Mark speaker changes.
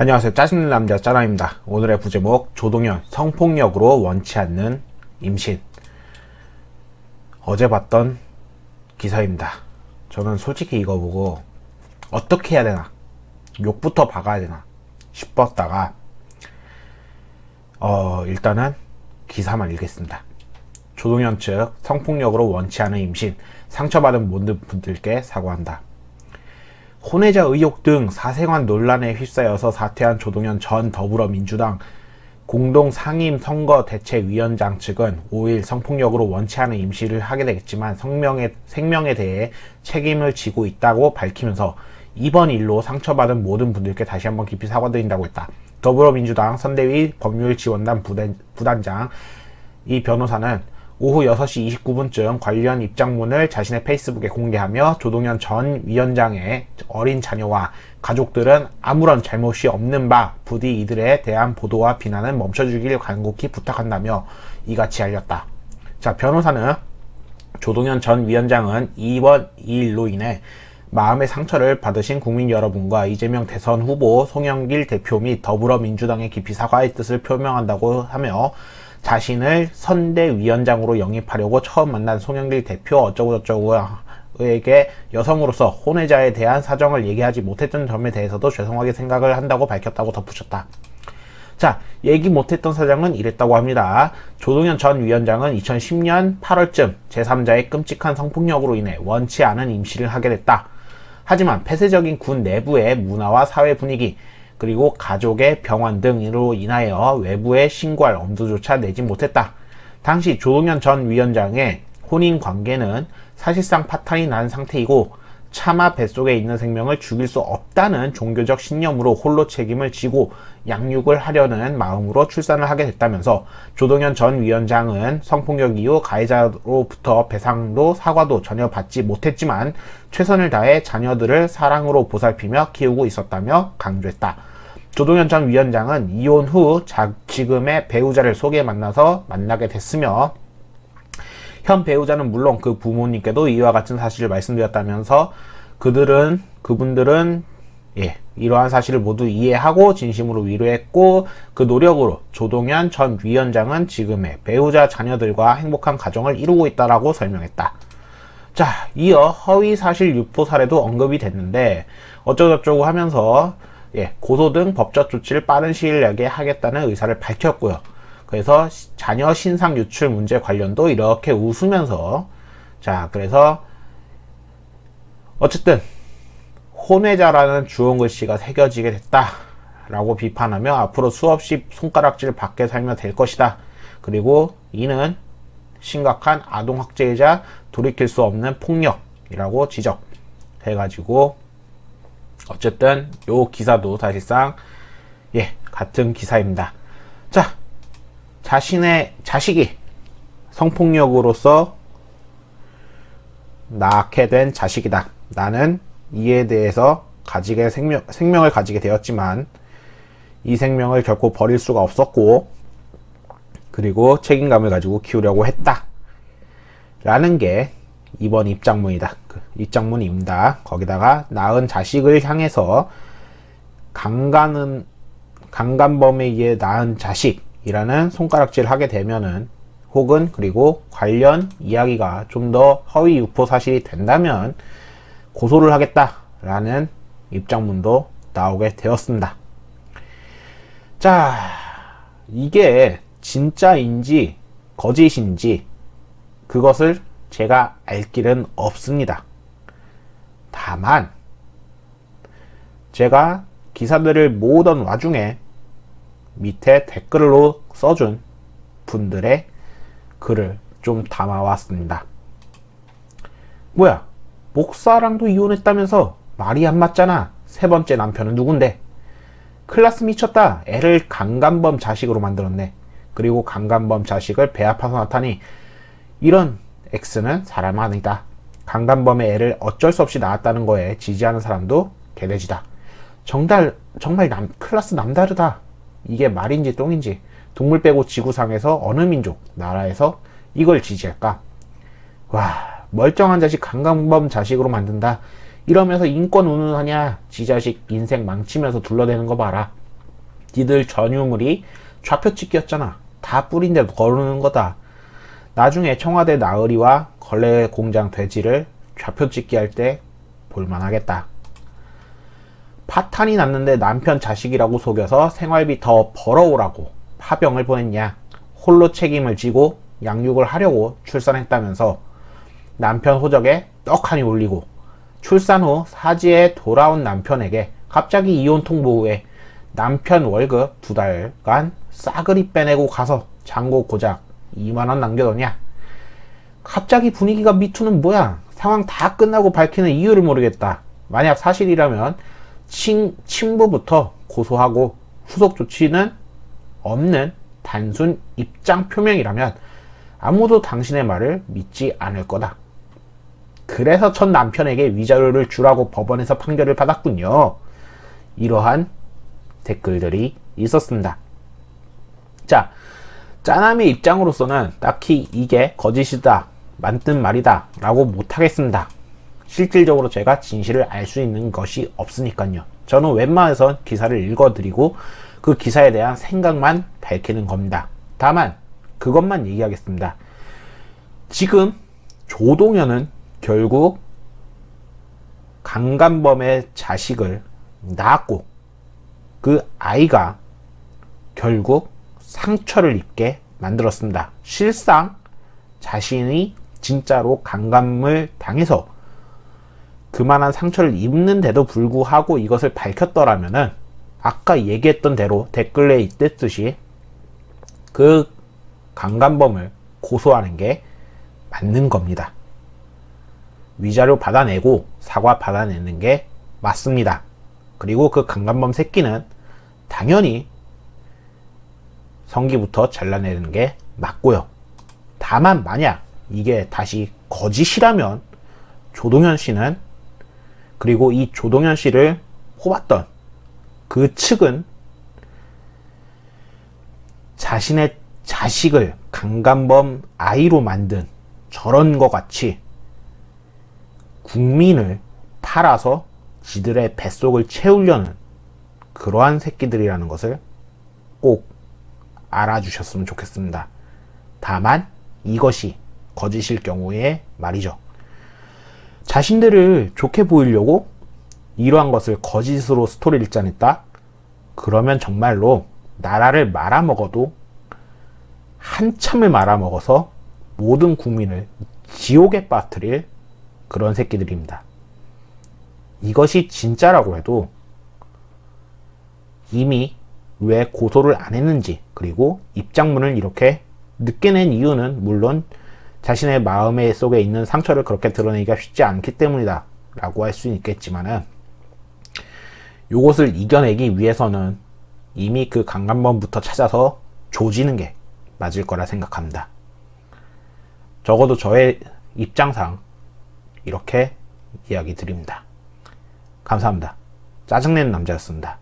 Speaker 1: 안녕하세요. 짜증낸 남자 짜라입니다. 오늘의 부제목 조동현 성폭력으로 원치 않는 임신. 어제 봤던 기사입니다. 저는 솔직히 이거 보고 어떻게 해야 되나, 욕부터 박아야 되나 싶었다가 일단은 기사만 읽겠습니다. 조동현 측 성폭력으로 원치 않은 임신, 상처받은 모든 분들께 사과한다. 혼외자 의혹 등 사생활 논란에 휩싸여서 사퇴한 조동현 전 더불어민주당 공동 상임 선거대책위원장 측은 5일 성폭력으로 원치 않은 임신을 하게 되겠지만 생명에 대해 책임을 지고 있다고 밝히면서 이번 일로 상처받은 모든 분들께 다시 한번 깊이 사과드린다고 했다. 더불어민주당 선대위 법률지원단 부단장 이 변호사는 오후 6시 29분쯤 관련 입장문을 자신의 페이스북에 공개하며 조동현 전 위원장의 어린 자녀와 가족들은 아무런 잘못이 없는 바 부디 이들에 대한 보도와 비난은 멈춰주길 간곡히 부탁한다며 이같이 알렸다. 자, 변호사는 조동현 전 위원장은 이번 이 일로 인해 마음의 상처를 받으신 국민 여러분과 이재명 대선 후보 송영길 대표 및 더불어민주당에 깊이 사과의 뜻을 표명한다고 하며 자신을 선대위원장으로 영입하려고 처음 만난 송영길 대표 어쩌고저쩌고에게 여성으로서 혼외자에 대한 사정을 얘기하지 못했던 점에 대해서도 죄송하게 생각을 한다고 밝혔다고 덧붙였다. 자, 얘기 못했던 사정은 이랬다고 합니다. 조동현 전 위원장은 2010년 8월쯤 제3자의 끔찍한 성폭력으로 인해 원치 않은 임신을 하게 됐다. 하지만 폐쇄적인 군 내부의 문화와 사회 분위기, 그리고 가족의 병원 등으로 인하여 외부에 신고할 엄두조차 내지 못했다. 당시 조동현 전 위원장의 혼인 관계는 사실상 파탄이 난 상태이고 차마 뱃속에 있는 생명을 죽일 수 없다는 종교적 신념으로 홀로 책임을 지고 양육을 하려는 마음으로 출산을 하게 됐다면서 조동현 전 위원장은 성폭력 이후 가해자로부터 배상도 사과도 전혀 받지 못했지만 최선을 다해 자녀들을 사랑으로 보살피며 키우고 있었다며 강조했다. 조동현 전 위원장은 이혼 후 지금의 배우자를 속에 만나서 만나게 됐으며 현 배우자는 물론 그 부모님께도 이와 같은 사실을 말씀드렸다면서 그분들은 이러한 사실을 모두 이해하고 진심으로 위로했고 그 노력으로 조동현 전 위원장은 지금의 배우자 자녀들과 행복한 가정을 이루고 있다라고 설명했다. 자, 이어 허위 사실 유포 사례도 언급이 됐는데 어쩌고저쩌고 하면서 고소 등 법적 조치를 빠른 시일 내에 하겠다는 의사를 밝혔고요. 그래서 자녀 신상 유출 문제 관련도 이렇게 웃으면서, 자, 그래서 어쨌든 혼외자라는 주어 글씨가 새겨지게 됐다라고 비판하며 앞으로 수없이 손가락질을 받게 살면 될 것이다. 그리고 이는 심각한 아동학대이자 돌이킬 수 없는 폭력이라고 지적해가지고 어쨌든 요 기사도 사실상 같은 기사입니다. 자, 자신의 자식이 성폭력으로서 낳게 된 자식이다. 나는 이에 대해서 생명을 가지게 되었지만 이 생명을 결코 버릴 수가 없었고 그리고 책임감을 가지고 키우려고 했다. 라는 게 이번 입장문이다. 입장문입니다. 거기다가 낳은 자식을 향해서 강간범에 의해 낳은 자식이라는 손가락질 하게 되면은 혹은 그리고 관련 이야기가 좀 더 허위 유포 사실이 된다면 고소를 하겠다라는 입장문도 나오게 되었습니다. 자, 이게 진짜인지 거짓인지 그것을 제가 알 길은 없습니다. 다만 제가 기사들을 모으던 와중에 밑에 댓글로 써준 분들의 글을 좀 담아왔습니다. 뭐야, 목사랑도 이혼했다면서 말이 안 맞잖아. 세 번째 남편은 누군데? 클라스 미쳤다. 애를 강간범 자식으로 만들었네. 그리고 강간범 자식을 배 아파서 낳다니. 이런 X는 사람 아니다. 강간범의 애를 어쩔 수 없이 낳았다는 거에 지지하는 사람도 개돼지다. 정말 클라스 남다르다. 이게 말인지 똥인지. 동물 빼고 지구상에서 어느 민족, 나라에서 이걸 지지할까? 와, 멀쩡한 자식 강간범 자식으로 만든다. 이러면서 인권 운운하냐? 지 자식 인생 망치면서 둘러대는 거 봐라. 니들 전유물이 좌표찍기였잖아. 다 뿌린데도 거르는 거다. 나중에 청와대 나으리와 걸레 공장 돼지를 좌표찍기 할 때 볼만하겠다. 파탄이 났는데 남편 자식이라고 속여서 생활비 더 벌어오라고 파병을 보냈냐. 홀로 책임을 지고 양육을 하려고 출산했다면서 남편 호적에 떡하니 올리고 출산 후 사지에 돌아온 남편에게 갑자기 이혼 통보 후에 남편 월급 2달간 싸그리 빼내고 가서 잔고 고작 2만원 남겨뒀냐. 갑자기 분위기가 미투는 뭐야. 상황 다 끝나고 밝히는 이유를 모르겠다. 만약 사실이라면 친부부터 고소하고 후속 조치는 없는 단순 입장 표명이라면 아무도 당신의 말을 믿지 않을 거다. 그래서 전 남편에게 위자료를 주라고 법원에서 판결을 받았군요. 이러한 댓글들이 있었습니다. 자, 짜남의 입장으로서는 딱히 이게 거짓이다, 맞는 말이다 라고 못하겠습니다. 실질적으로 제가 진실을 알 수 있는 것이 없으니까요. 저는 웬만해선 기사를 읽어드리고 그 기사에 대한 생각만 밝히는 겁니다. 다만 그것만 얘기하겠습니다. 지금 조동현은 결국 강간범의 자식을 낳았고 그 아이가 결국 상처를 입게 만들었습니다. 실상 자신이 진짜로 강간을 당해서 그만한 상처를 입는데도 불구하고 이것을 밝혔더라면은 아까 얘기했던 대로 댓글에 있듯이 그 강간범을 고소하는 게 맞는 겁니다. 위자료 받아내고 사과 받아내는 게 맞습니다. 그리고 그 강간범 새끼는 당연히 성기부터 잘라내는 게 맞고요. 다만 만약 이게 다시 거짓이라면 조동현 씨는, 그리고 이 조동현 씨를 뽑았던 그 측은 자신의 자식을 강간범 아이로 만든 저런 것 같이 국민을 팔아서 지들의 뱃속을 채우려는 그러한 새끼들이라는 것을 꼭 알아주셨으면 좋겠습니다. 다만 이것이 거짓일 경우에 말이죠. 자신들을 좋게 보이려고 이러한 것을 거짓으로 스토리를 짜냈다? 그러면 정말로 나라를 말아먹어도 한참을 말아먹어서 모든 국민을 지옥에 빠뜨릴 그런 새끼들입니다. 이것이 진짜라고 해도 이미 왜 고소를 안 했는지, 그리고 입장문을 이렇게 늦게 낸 이유는 물론 자신의 마음의 속에 있는 상처를 그렇게 드러내기가 쉽지 않기 때문이다 라고 할 수 있겠지만은, 요것을 이겨내기 위해서는 이미 그 강간범부터 찾아서 조지는 게 맞을 거라 생각합니다. 적어도 저의 입장상 이렇게 이야기 드립니다. 감사합니다. 짜증내는 남자였습니다.